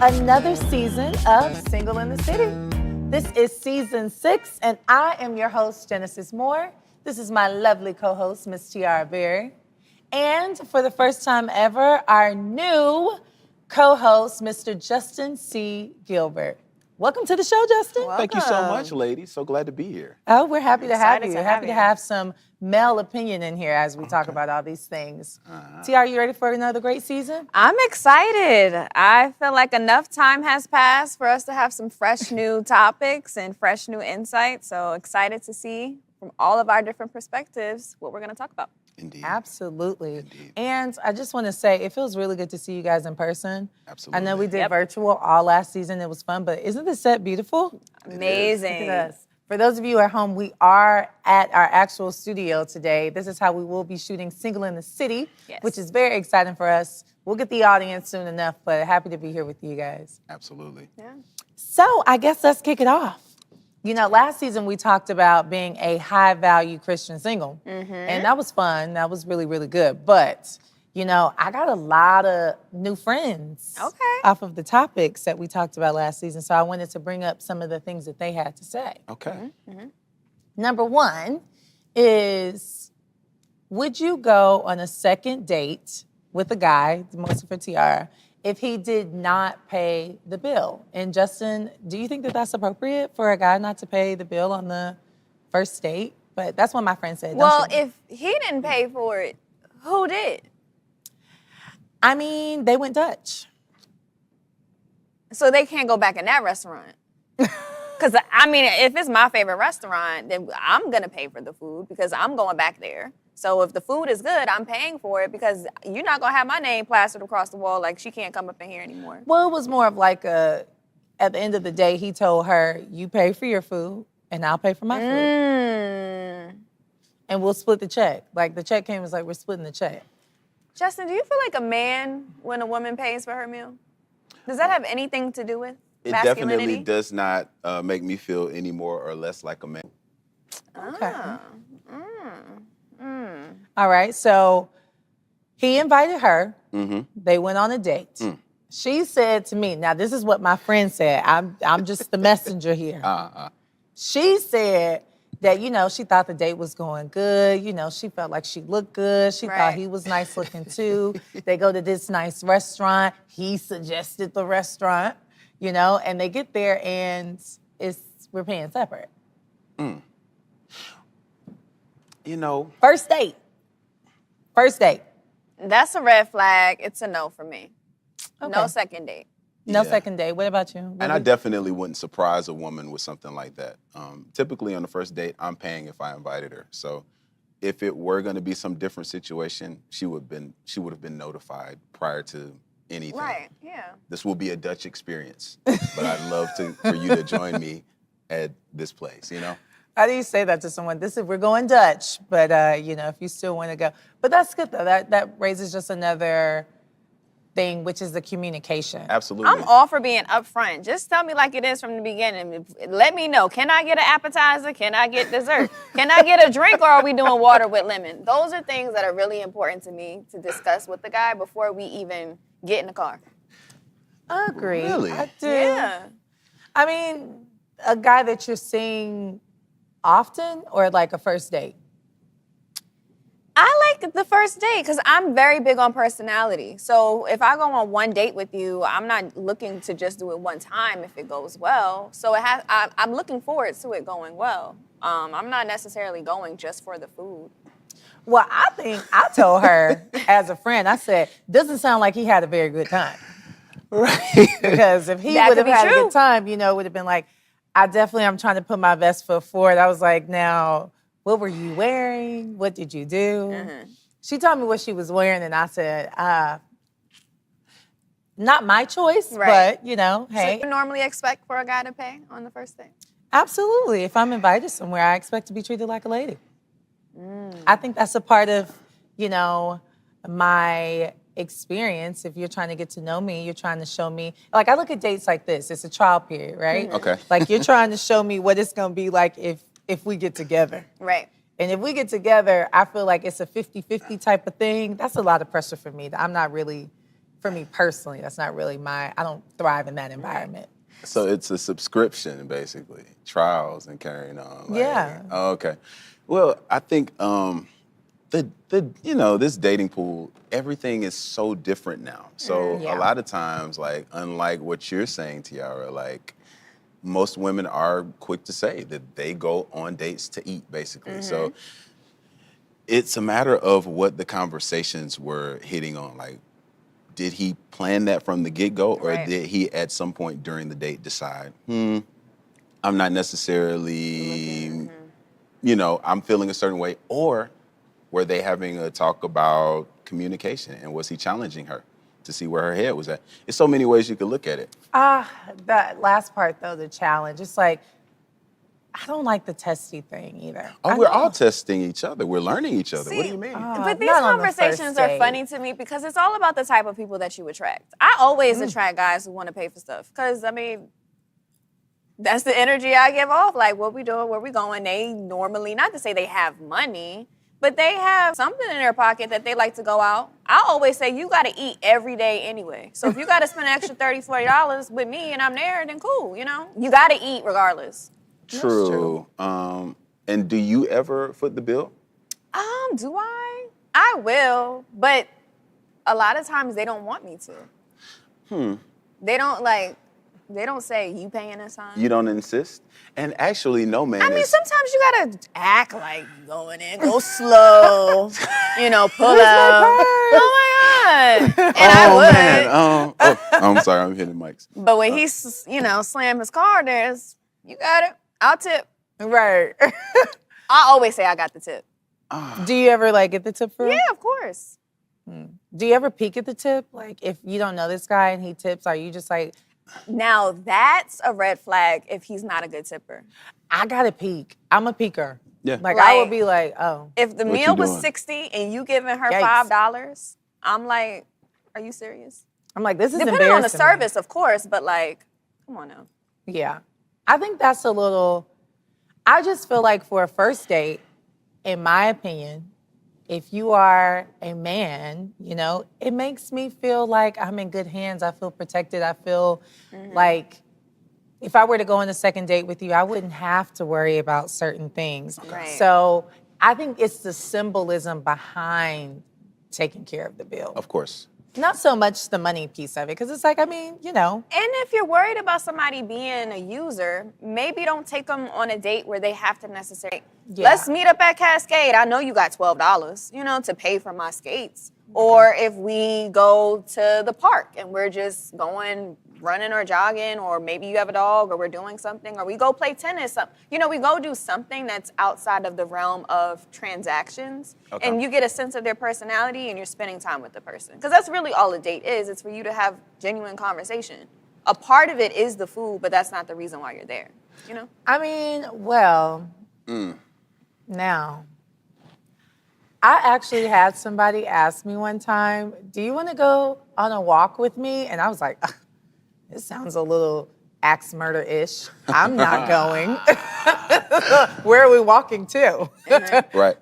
another season of Single in the City. This is season 6, and I am your host, Genesis Moore. This is my lovely co-host, Miss Tiara Berry. And for the first time ever, our new co-host, Mr. Justin C. Gilbert. Welcome to the show, Justin. Welcome. Thank you so much, ladies. So glad to be here. Oh, we're happy to have you. Happy to have some male opinion in here as we talk about all these things. T, are you ready for another great season? I'm excited. I feel like enough time has passed for us to have some fresh new topics and fresh new insights. So excited to see from all of our different perspectives what we're going to talk about. Indeed. Absolutely. Indeed. And I just want to say, it feels really good to see you guys in person. Absolutely. I know we did virtual all last season. It was fun, but isn't the set beautiful? Amazing. Look at us. For those of you at home, we are at our actual studio today. This is how we will be shooting Single in the City, which is very exciting for us. We'll get the audience soon enough, but happy to be here with you guys. Absolutely. Yeah. So I guess let's kick it off. You know, last season we talked about being a high-value Christian single, and that was fun. That was really, really good. But, you know, I got a lot of new friends off of the topics that we talked about last season, so I wanted to bring up some of the things that they had to say. Okay. Number one is, would you go on a second date with a guy, mostly for Tiara, if he did not pay the bill? And Justin, do you think that that's appropriate for a guy not to pay the bill on the first date? But that's what my friend said. Well, if he didn't pay for it, who did? I mean, they went Dutch. So they can't go back in that restaurant. Because, I mean, if it's my favorite restaurant, then I'm going to pay for the food because I'm going back there. So if the food is good, I'm paying for it because you're not going to have my name plastered across the wall like she can't come up in here anymore. Well, it was more of like at the end of the day, he told her, you pay for your food and I'll pay for my food. And we'll split the check. Like the check came, it was like, we're splitting the check. Justin, do you feel like a man when a woman pays for her meal? Does that have anything to do with masculinity? Definitely does not make me feel any more or less like a man. Okay. All right, so he invited her. They went on a date. She said to me, now this is what my friend said. I'm just the messenger here. She said that, you know, she thought the date was going good. You know, she felt like she looked good. She thought he was nice looking too. They go to this nice restaurant. He suggested the restaurant, you know, and they get there and we're paying separate. You know. First date. That's a red flag. It's a no for me. Okay. No second date. No second date. What about you? And I definitely wouldn't surprise a woman with something like that. Typically on the first date, I'm paying if I invited her. So if it were going to be some different situation, she would have been notified prior to anything. Right, yeah. This will be a Dutch experience, but I'd love for you to join me at this place, you know? How do you say that to someone? We're going Dutch, but you know, if you still want to go. But that's good though. That raises just another thing, which is the communication. Absolutely. I'm all for being upfront. Just tell me like it is from the beginning. Let me know. Can I get an appetizer? Can I get dessert? Can I get a drink, or are we doing water with lemon? Those are things that are really important to me to discuss with the guy before we even get in the car. I agree. Really? I do. Yeah. I mean, a guy that you're seeing often or like a first date? I like the first date because I'm very big on personality. So if I go on one date with you, I'm not looking to just do it one time if it goes well. So I'm looking forward to it going well. I'm not necessarily going just for the food. Well, I think I told her as a friend, I said, doesn't sound like he had a very good time. Right. Because if he That would have could be had a true. good time, you know, it would have been like, I'm trying to put my best foot forward. I was like, now, what were you wearing? What did you do? She told me what she was wearing, and I said, not my choice, but, you know, hey. So you normally expect for a guy to pay on the first date? Absolutely. If I'm invited somewhere, I expect to be treated like a lady. I think that's a part of, you know, my experience. If you're trying to get to know me, you're trying to show me, like I look at dates like this, it's a trial period, right? Okay. Like you're trying to show me what it's going to be like if we get together. Right. And if we get together, I feel like it's a 50-50 type of thing. That's a lot of pressure for me. I'm not really for me personally, that's not really I don't thrive in that environment. So it's a subscription, basically, trials and carrying on. Yeah. Oh, okay. Well, I think this dating pool, everything is so different now. So Yeah. a lot of times, like, unlike what you're saying, Tiara, like, most women are quick to say that they go on dates to eat, basically. So it's a matter of what the conversations were hitting on. Like, did he plan that from the get-go, or Right. did he at some point during the date decide, I'm not necessarily, I'm feeling a certain way, or were they having a talk about communication, and was he challenging her to see where her head was at? There's so many ways you could look at it. That last part though, the challenge, it's like, I don't like the testy thing either. Oh, I we're know- all testing each other. We're learning each other. What do you mean? But these not on the first conversations are date. funny to me because it's all about the type of people that you attract. I always attract guys who want to pay for stuff because, I mean, that's the energy I give off. Like, what we doing, where we going? They normally, not to say they have money, but they have something in their pocket that they like to go out. I always say, you got to eat every day anyway. So if you got to spend an extra $30, $40 with me and I'm there, then cool, You got to eat regardless. True. And do you ever foot the bill? Do I? I will, but a lot of times they don't want me to. They don't say, you paying this time? You don't insist? And actually, no man I mean, is... sometimes you gotta act like you going in, go slow, pull up. Oh my God. And I would. I'm sorry, I'm hitting mics. But when he, slam his car, you got it. I'll tip. Right. I always say I got the tip. Do you ever like get the tip for? Yeah, of course. Do you ever peek at the tip? Like if you don't know this guy and he tips, are you just like, Now that's a red flag if he's not a good tipper. I gotta peek. I'm a peeker. Yeah. Like I Like- would be like, oh. If the What meal you was doing? 60 and you giving her Yikes. $5, I'm like, are you serious? I'm like, this is Depending on the embarrassing. service, of course, but like, come on now. Yeah. I think that's a little, I just feel like for a first date, in my opinion, if you are a man, it makes me feel like I'm in good hands. I feel protected. I feel like if I were to go on a second date with you, I wouldn't have to worry about certain things. Right. So I think it's the symbolism behind taking care of the bill. Of course. Not so much the money piece of it, because it's like, I mean, And if you're worried about somebody being a user, maybe don't take them on a date where they have to necessarily, Yeah. let's meet up at Cascade. I know you got $12, to pay for my skates. Or if we go to the park and we're just going running or jogging, or maybe you have a dog or we're doing something, or we go play tennis. We go do something that's outside of the realm of transactions. Okay. And you get a sense of their personality and you're spending time with the person. Because that's really all a date is. It's for you to have genuine conversation. A part of it is the food, but that's not the reason why you're there. I mean, well, now, I actually had somebody ask me one time, do you want to go on a walk with me? And I was like, this sounds a little axe murder-ish. I'm not going. Where are we walking to? Right.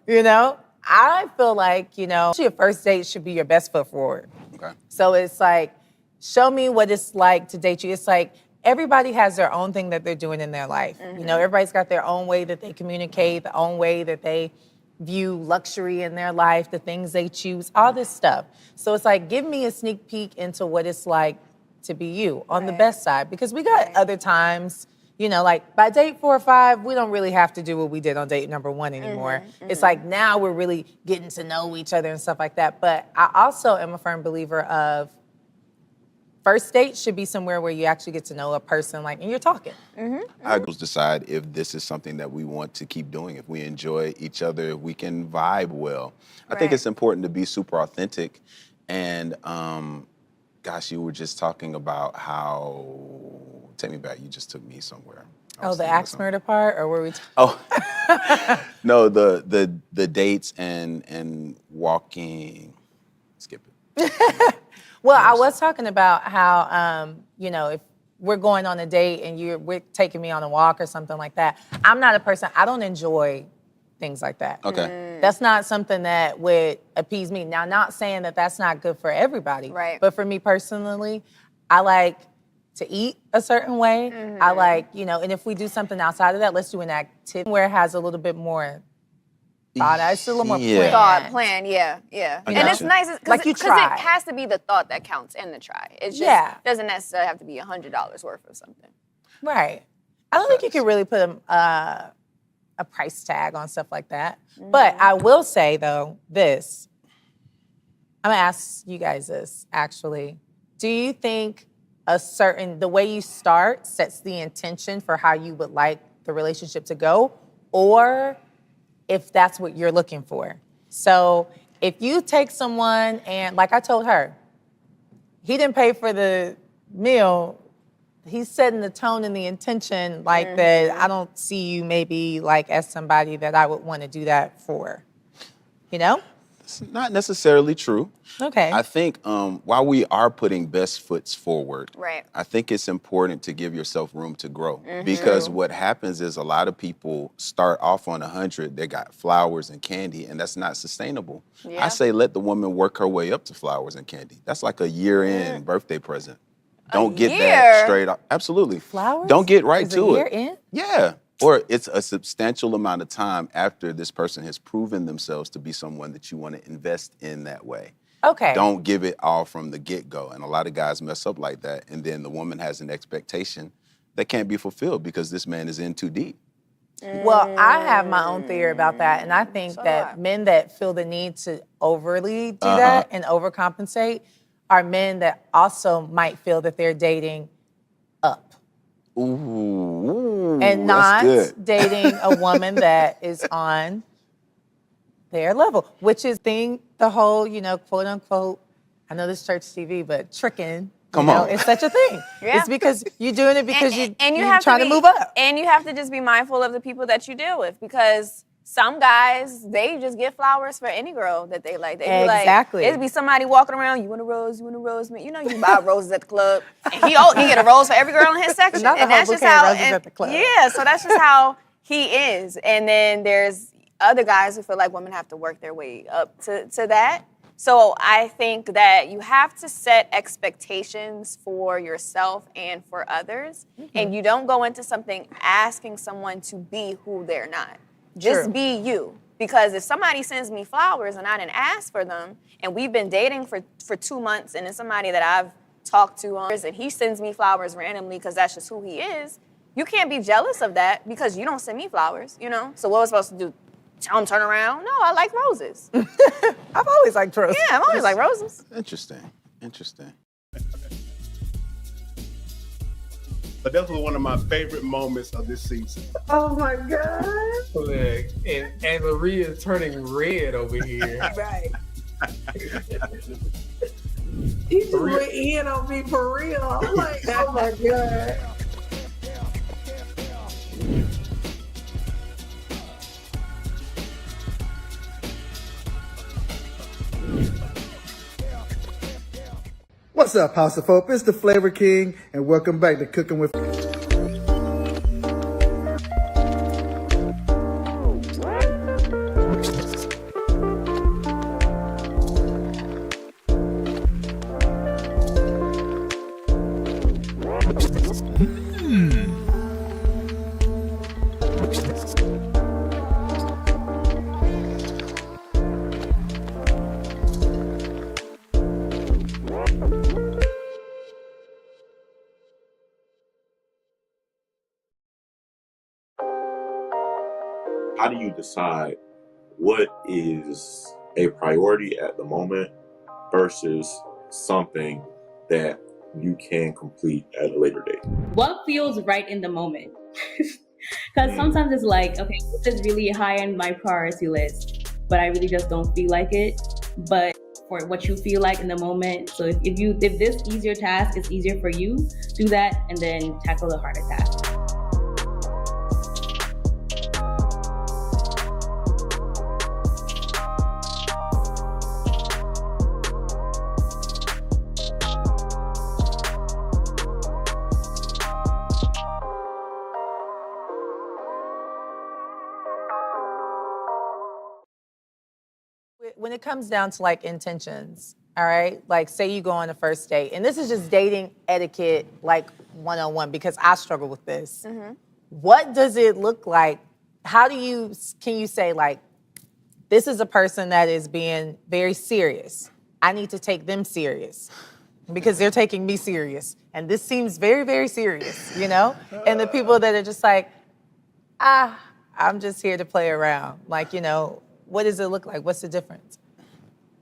I feel like, your first date should be your best foot forward. Okay. So it's like, show me what it's like to date you. It's like everybody has their own thing that they're doing in their life. Everybody's got their own way that they communicate, the own way that they view luxury in their life, the things they choose, all this stuff. So it's like, give me a sneak peek into what it's like to be you on the best side. Because we got other times, like by date 4 or 5, we don't really have to do what we did on date number 1 anymore. It's like now we're really getting to know each other and stuff like that. But I also am a firm believer of first date should be somewhere where you actually get to know a person, and you're talking. I just decide if this is something that we want to keep doing, if we enjoy each other, if we can vibe well. I think Right. it's important to be super authentic. And gosh, you were just talking about how, take me back, you just took me somewhere. I Oh, was the thinking of axe something. murder part, or were we? No, the dates and walking. Skip it. Well, I was talking about how, if we're going on a date and we're taking me on a walk or something like that, I'm not a person, I don't enjoy things like that. Okay. That's not something that would appease me. Now, not saying that that's not good for everybody, Right. but for me personally, I like to eat a certain way. I like, and if we do something outside of that, let's do an activity where it has a little bit more thought. It's a little more Yeah. Thought, plan, yeah. I And it's gotcha. nice Like you because try. it has to be the thought that counts in the try. It just doesn't necessarily have to be $100 worth of something. Right. I don't think you can really put a price tag on stuff like that. But I will say, though, this. I'm going to ask you guys this, actually. Do you think the way you start sets the intention for how you would like the relationship to go? Or if that's what you're looking for? So if you take someone and, like I told her, he didn't pay for the meal, he's setting the tone and the intention like that. I don't see you maybe like as somebody that I would want to do that for. It's not necessarily true. Okay. I think while we are putting best foots forward, Right. I think it's important to give yourself room to grow. Because what happens is a lot of people start off on 100, they got flowers and candy, and that's not sustainable. Yeah. I say let the woman work her way up to flowers and candy. That's like a year-in birthday present. Don't get year? that straight up. Absolutely. Flowers? Don't get right Is to a year it. in? Yeah. Or it's a substantial amount of time after this person has proven themselves to be someone that you want to invest in that way. Okay. Don't give it all from the get-go. And a lot of guys mess up like that. And then the woman has an expectation that can't be fulfilled because this man is in too deep. Well, I have my own theory about that. And I think So that do I. men that feel the need to overly do that and overcompensate are men that also might feel that they're dating up. Ooh, And that's not good. dating a woman that is on their level, which is the whole, quote unquote, I know this church TV, but tricking. Come on. It's such a thing. Yeah. It's because you're doing it because you're have trying to move up. And you have to just be mindful of the people that you deal with because some guys, they just get flowers for any girl that they like. They be Exactly. like, it'd be somebody walking around, you want a rose, man. You buy roses at the club. And he get a rose for every girl in his section. Not the and whole that's just bouquet of how roses at the club. Yeah, so that's just how he is. And then there's other guys who feel like women have to work their way up to that. So I think that you have to set expectations for yourself and for others. And you don't go into something asking someone to be who they're not. Just True. be you. Because if somebody sends me flowers and I didn't ask for them, and we've been dating for 2 months, and it's somebody that I've talked to and he sends me flowers randomly because that's just who he is, you can't be jealous of that because you don't send me flowers, So what was I supposed to do? Tell him turn around? No, I like roses. I've always liked roses. Yeah, I've always liked roses. Interesting. But that was one of my favorite moments of this season. Oh my God. Look, and Maria is turning red over here. Right. He just went in on me for real. I'm like, oh my God. What's up, House of Hope? It's the Flavor King, and welcome back to Cooking with. How do you decide what is a priority at the moment versus something that you can complete at a later date? What feels right in the moment? Because sometimes it's like, okay, this is really high on my priority list, but I really just don't feel like it. But for what you feel like in the moment, so if this easier task is easier for you, do that and then tackle the harder task. when it comes down to like intentions, all right? Like say you go on a first date, and this is just dating etiquette like 101 because I struggle with this. What does it look like? Can you say like, this is a person that is being very serious. I need to take them serious because they're taking me serious. And this seems very, very serious, you know? And the people that are just like, I'm just here to play around. Like, you know, what does it look like? What's the difference?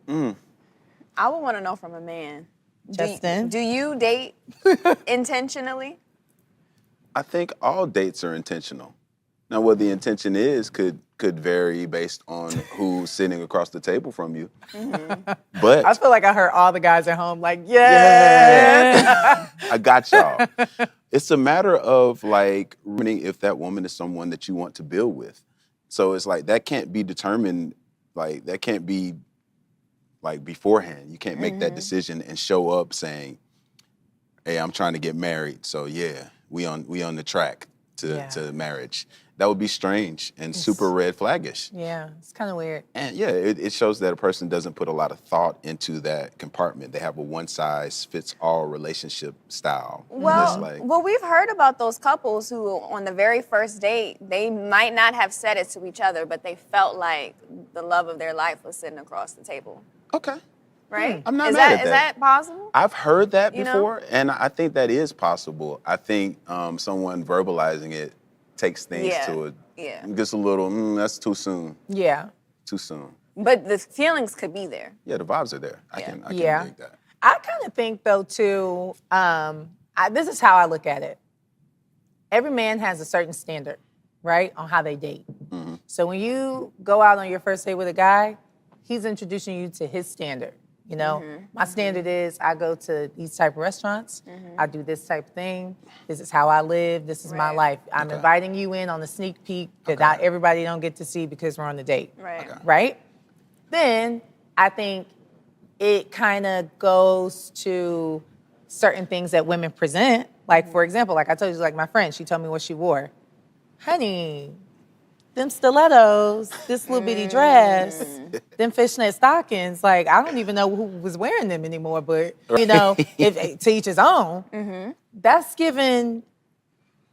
I would want to know from a man. Justin? Do you date intentionally? I think all dates are intentional. Now, what the intention is could vary based on who's sitting across the table from you. But I feel like I heard all the guys at home like, yeah. I got y'all. It's a matter of like if that woman is someone that you want to build with. So it's like that can't be determined, like that can't be like beforehand. You can't make that decision and show up saying, hey, I'm trying to get married. So yeah, we on the track to marriage. That would be strange and super red flaggish. Yeah, it's kind of weird. And yeah, it shows that a person doesn't put a lot of thought into that compartment. They have a one-size-fits-all relationship style. Well, we've heard about those couples who, on the very first date, they might not have said it to each other, but they felt like the love of their life was sitting across the table. Okay. Right? I'm not is mad that, at that. Is that possible? I've heard that You know? before, and I think that is possible. I think someone verbalizing it takes things to it. Yeah. Gets a little, that's too soon. Yeah. Too soon. But the feelings could be there. Yeah, the vibes are there. I can dig that. I kind of think though too, this is how I look at it. Every man has a certain standard, right, on how they date. So when you go out on your first date with a guy, he's introducing you to his standard. You know, my standard is I go to these type of restaurants. I do this type of thing. This is how I live. This is my life. I'm inviting you in on a sneak peek that not everybody don't get to see because we're on the date. Right? Then I think it kind of goes to certain things that women present. Like, for example, like I told you, like my friend, she told me what she wore. Honey, them stilettos, this little bitty dress, them fishnet stockings, like I don't even know who was wearing them anymore, but you know, if to each his own, that's giving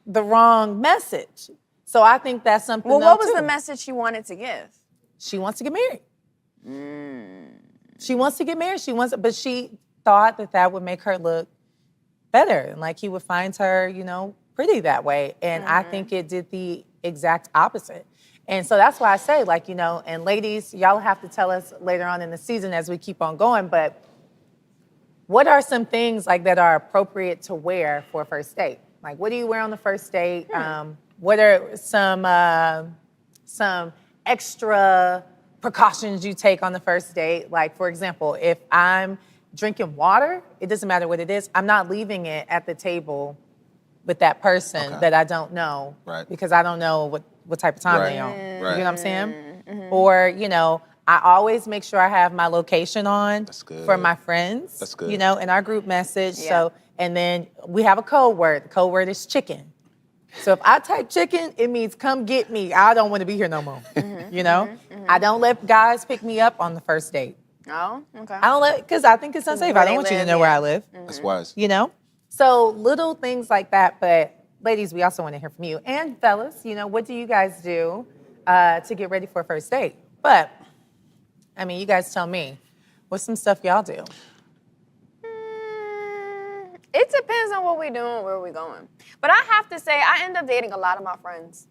the wrong message. So I think that's something. Well, what was the message she wanted to give? She wants to get married. She wants to get married. But she thought that would make her look better, and like he would find her, you know, pretty that way. And I think it did the exact opposite. And so that's why I say, like, you know, and ladies, y'all have to tell us later on in the season as we keep on going, but what are some things like that are appropriate to wear for a first date? Like, what do you wear on the first date? What are some extra precautions you take on the first date? Like, for example, if I'm drinking water, it doesn't matter what it is, I'm not leaving it at the table with that person that I don't know, because I don't know what type of time they're on. You know what I'm saying? Or, you know, I always make sure I have my location on for my friends. That's good. You know, in our group message. So, and then we have a code word. The code word is chicken. So if I type chicken, it means come get me. I don't want to be here no more. You know? I don't let guys pick me up on the first date. Oh, okay. I don't let, because I think it's unsafe. I don't want you to know where I live. That's wise. You know? So little things like that, but ladies, we also want to hear from you. And fellas, you know, what do you guys do to get ready for a first date? But, I mean, you guys tell me, what's some stuff y'all do? It depends on what we're doing, where we're going. But I have to say, I end up dating a lot of my friends.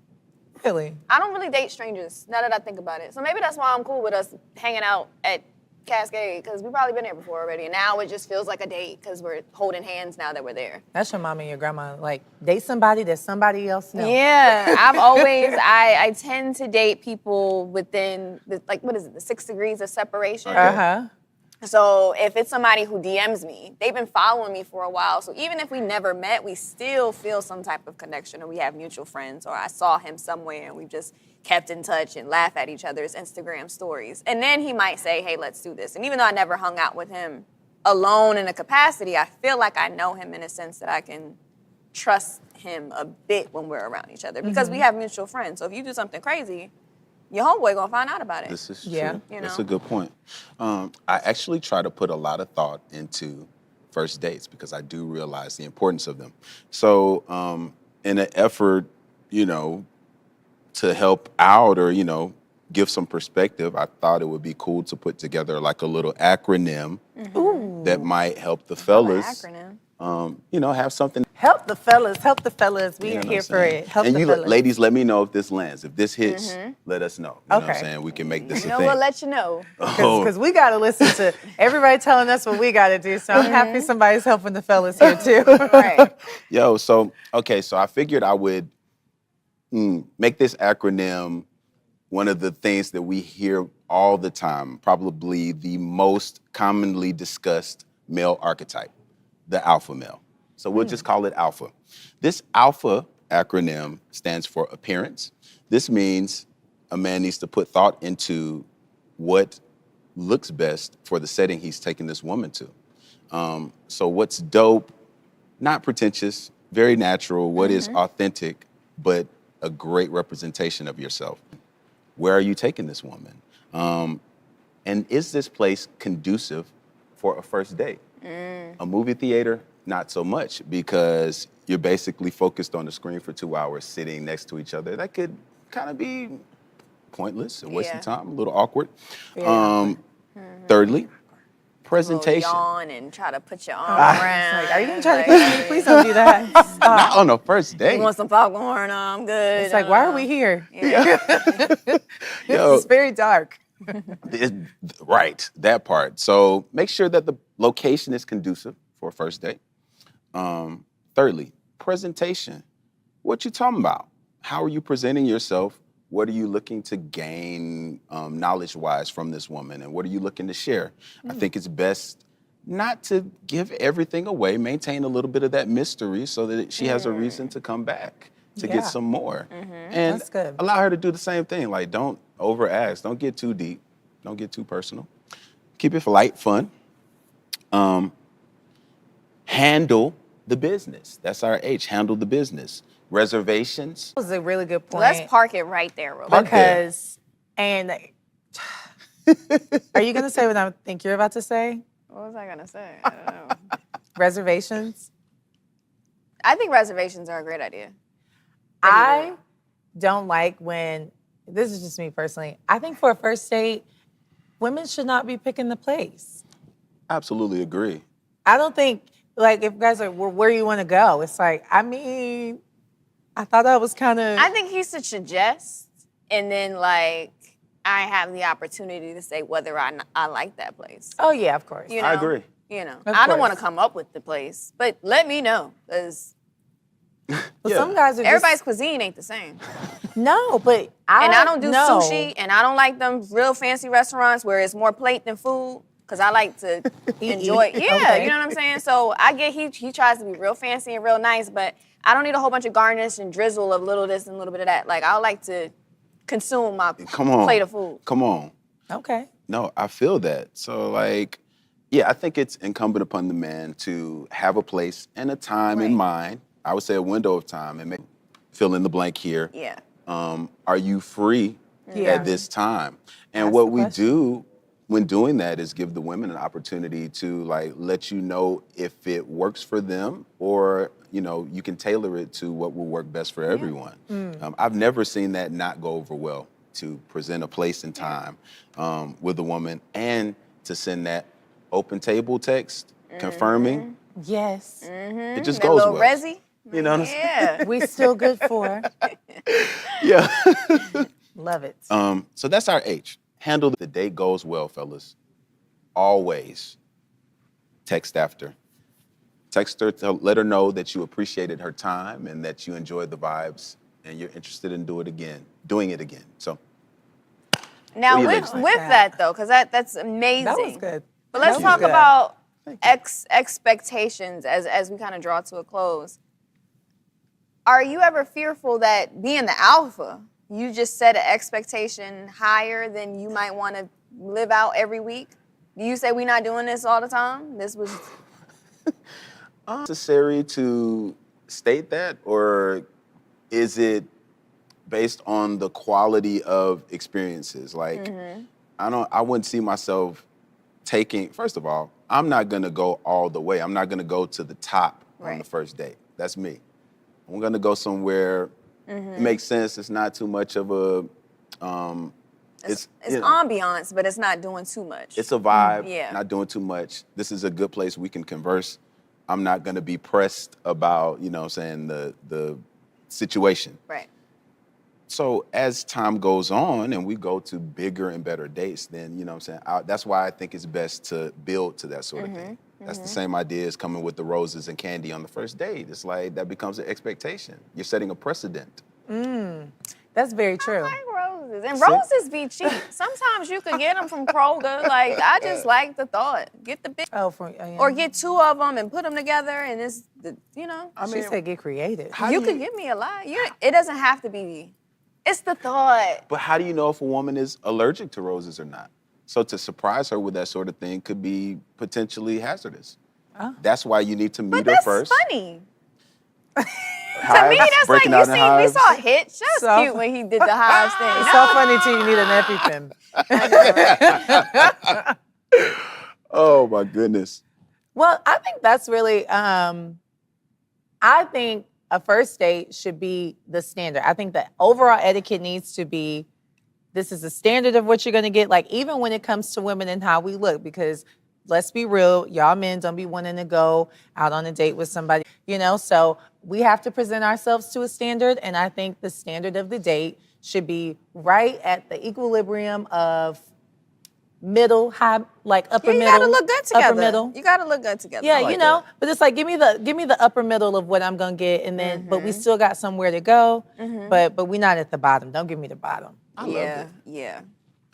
Really? I don't really date strangers, now that I think about it. So maybe that's why I'm cool with us hanging out at Cascade, because we've probably been there before already. And now it just feels like a date because we're holding hands now that we're there. That's your mama and your grandma. Like, date somebody that somebody else knows. Yeah, I've always, I tend to date people within, the 6 degrees of separation. So if it's somebody who DMs me, they've been following me for a while. So even if we never met, we still feel some type of connection, or we have mutual friends, or I saw him somewhere and we've just kept in touch and laugh at each other's Instagram stories. And then he might say, hey, let's do this. And even though I never hung out with him alone in a capacity, I feel like I know him in a sense that I can trust him a bit when we're around each other because we have mutual friends. So if you do something crazy, your homeboy gonna find out about it. This is Yeah. true. You That's know? a good point. I actually try to put a lot of thought into first dates because I do realize the importance of them. So, in an effort, to help out or, give some perspective, I thought it would be cool to put together like a little acronym that might help the fellas, Acronym. have something. Help the fellas. Help the fellas. We You know are what here I'm for saying? it. Help and the you fellas. ladies, let me know if this lands. If this hits, let us know. You know what I'm Okay. saying? We can make this You a know, thing. we'll let you know. Because we got to listen to everybody telling us what we got to do. So I'm happy somebody's helping the fellas here too. Right. Yo, so I figured I would make this acronym one of the things that we hear all the time, probably the most commonly discussed male archetype, the alpha male. So we'll just call it alpha. This alpha acronym stands for appearance. This means a man needs to put thought into what looks best for the setting he's taking this woman to. So what's dope, not pretentious, very natural, what is authentic, but a great representation of yourself. Where are you taking this woman? And is this place conducive for a first date? A movie theater, not so much, because you're basically focused on the screen for 2 hours sitting next to each other. That could kind of be pointless, a waste of time, a little awkward. Thirdly, presentation. Yawn and try to put your arm It's around. like, are you going to try to kiss me? Please don't do that. Stop. Not on a first date. You want some popcorn? I'm good. It's like, why are we here? Yo, It's very dark. right, that part. So make sure that the location is conducive for a first date. Thirdly, presentation. What you talking about? How are you presenting yourself? What are you looking to gain knowledge-wise from this woman? And what are you looking to share? I think it's best not to give everything away, maintain a little bit of that mystery so that she has a reason to come back to get some more. And That's good. allow her to do the same thing. Like, don't over-ask. Don't get too deep. Don't get too personal. Keep it light, fun. Handle the business. That's our H, handle the business. Reservations. That was a really good point. Let's park it right there, real quick. Park there. Because, and are you going to say what I think you're about to say? What was I gonna say? I don't know. Reservations? I think reservations are a great idea. I don't like when, this is just me personally, I think for a first date, women should not be picking the place. Absolutely agree. I don't think, like, if guys are, well, where you want to go? It's like, I mean, I thought that was kind of. I think he should suggest, and then like I have the opportunity to say whether I like that place. Oh yeah, of course. You know? I agree. You know, Of I don't want to course. come up with the place, but let me know because But some guys are just, everybody's cuisine ain't the same. no, but And I don't do know. sushi, and I don't like them real fancy restaurants where it's more plate than food. Cause I like to enjoy, yeah, Okay. you know what I'm saying. So I get he tries to be real fancy and real nice, but I don't need a whole bunch of garnish and drizzle of little this and a little bit of that. Like I like to consume my Come on. plate of food. Come on. Okay. No, I feel that. So, like, yeah, I think it's incumbent upon the man to have a place and a time in mind. I would say a window of time and maybe fill in the blank here. Yeah. Are you free Yeah. at this time? And Ask what the we question. do when doing that is give the women an opportunity to like let you know if it works for them or, you know, you can tailor it to what will work best for everyone. I've never seen that not go over well, to present a place and time with a woman and to send that open table text confirming. Yes. It just That goes little well. resi. You know what I'm saying? Yeah. We still good for. Yeah. Love it. So that's our H. Handle the date goes well, fellas. Always text after. Text her to let her know that you appreciated her time and that you enjoyed the vibes and you're interested in doing it again. So Now What do you with ladies think? that though, because that's amazing. That was good. But let's That was talk good. about expectations as we kind of draw to a close. Are you ever fearful that being the alpha, you just set an expectation higher than you might want to live out every week? Do you say we're not doing this all the time? This was necessary to state that, or is it based on the quality of experiences. Like, I wouldn't see myself taking, first of all, I'm not gonna go all the way. I'm not gonna go to the top on the first date. That's me. I'm gonna go somewhere, it makes sense, it's not too much of a, It's ambiance, but it's not doing too much. It's a vibe, not doing too much. This is a good place we can converse. I'm not gonna be pressed about, you know what I'm saying, the situation. Right. So as time goes on and we go to bigger and better dates, then, you know what I'm saying, that's why I think it's best to build to that sort of thing. That's the same idea as coming with the roses and candy on the first date. It's like that becomes an expectation. You're setting a precedent. That's very true. I like roses. And roses be cheap. Sometimes you could get them from Kroger. Like, I just like the thought. Get the big, or get 2 of them and put them together, and it's, you know. She said get creative. You could give me a lot. It doesn't have to be. It's the thought. But how do you know if a woman is allergic to roses or not? So to surprise her with that sort of thing could be potentially hazardous. That's why you need to meet her first. That's funny. To me, that's like we saw Hitch. That's so cute when he did the hives thing. It's so funny too. You need an EpiPen. Oh my goodness. Well, I think that's really. I think a first date should be the standard. I think the overall etiquette needs to be. This is the standard of what you're going to get. Like, even when it comes to women and how we look, because let's be real, y'all men don't be wanting to go out on a date with somebody, you know? So we have to present ourselves to a standard. And I think the standard of the date should be right at the equilibrium of middle, high, like upper middle. You gotta look good together. Upper middle. You gotta look good together. Yeah, you know, but it's like, give me the upper middle of what I'm gonna get, and then, but we still got somewhere to go, but we're not at the bottom. Don't give me the bottom. Yeah.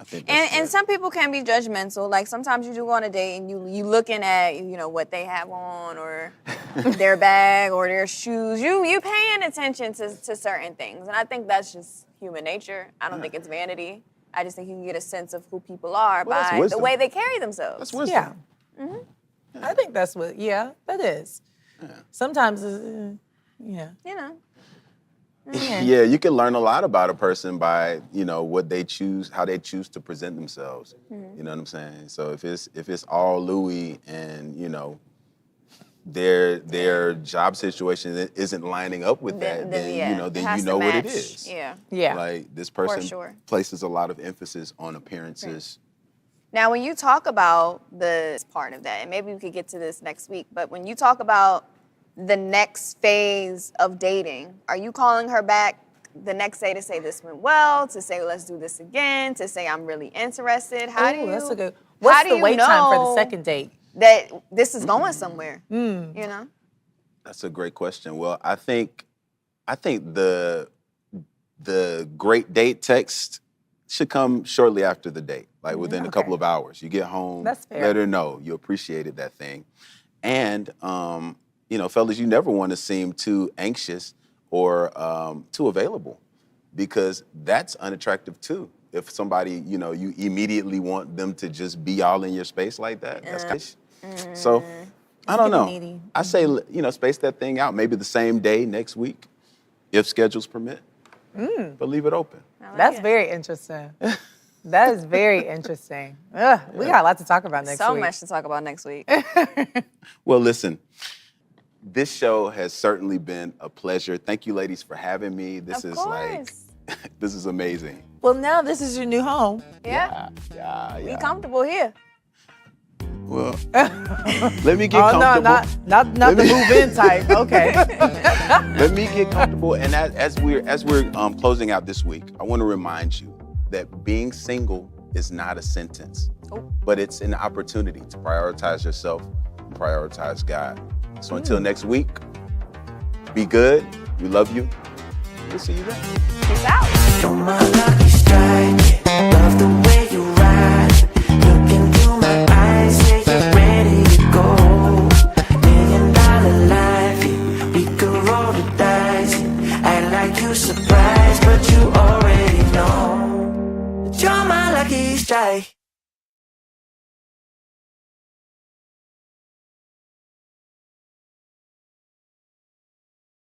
I think and some people can be judgmental. Like, sometimes you do go on a date and you looking at, you know, what they have on, or their bag or their shoes. You paying attention to certain things, and I think that's just human nature. I don't think it's vanity. I just think you can get a sense of who people are by the way they carry themselves. That's wisdom. Yeah. I think that's what. That is. Sometimes, You know. Yeah, you can learn a lot about a person by, you know, what they choose, how they choose to present themselves. You know what I'm saying? So if it's all Louis and, you know, their job situation isn't lining up with that, then you know what it is. Yeah. Like, this person places a lot of emphasis on appearances. Now, when you talk about this part of that, and maybe we could get to this next week, but when you talk about the next phase of dating, are you calling her back the next day to say this went well, to say let's do this again, to say I'm really interested? That's a good. What's the wait time for the second date? That this is going somewhere, you know? That's a great question. Well, I think the great date text should come shortly after the date, like within a couple of hours. You get home, That's fair. Let her know you appreciated that thing. And, you know, fellas, you never want to seem too anxious or too available, because that's unattractive too. If somebody, you know, you immediately want them to just be all in your space like that, that's So, I don't know. Needy. I say, you know, space that thing out, maybe the same day next week, if schedules permit. But leave it open. That's very interesting. That is very interesting. We got a lot to talk about next week. So much to talk about next week. Well, listen, this show has certainly been a pleasure. Thank you, ladies, for having me. This is this is amazing. Well, now this is your new home. Yeah. Be comfortable here. Well, let me get comfortable. No, not the move-in type. Okay. Let me get comfortable. And as we're closing out this week, I want to remind you that being single is not a sentence, but it's an opportunity to prioritize yourself and prioritize God. So until next week, be good. We love you. We'll see you then. Peace out. You're my lucky strike. Love the way you ride. Look into my eyes, say you're ready to go. $1 million life, yeah. We could roll the dice. Act like you surprised, but you already know that you're my lucky strike.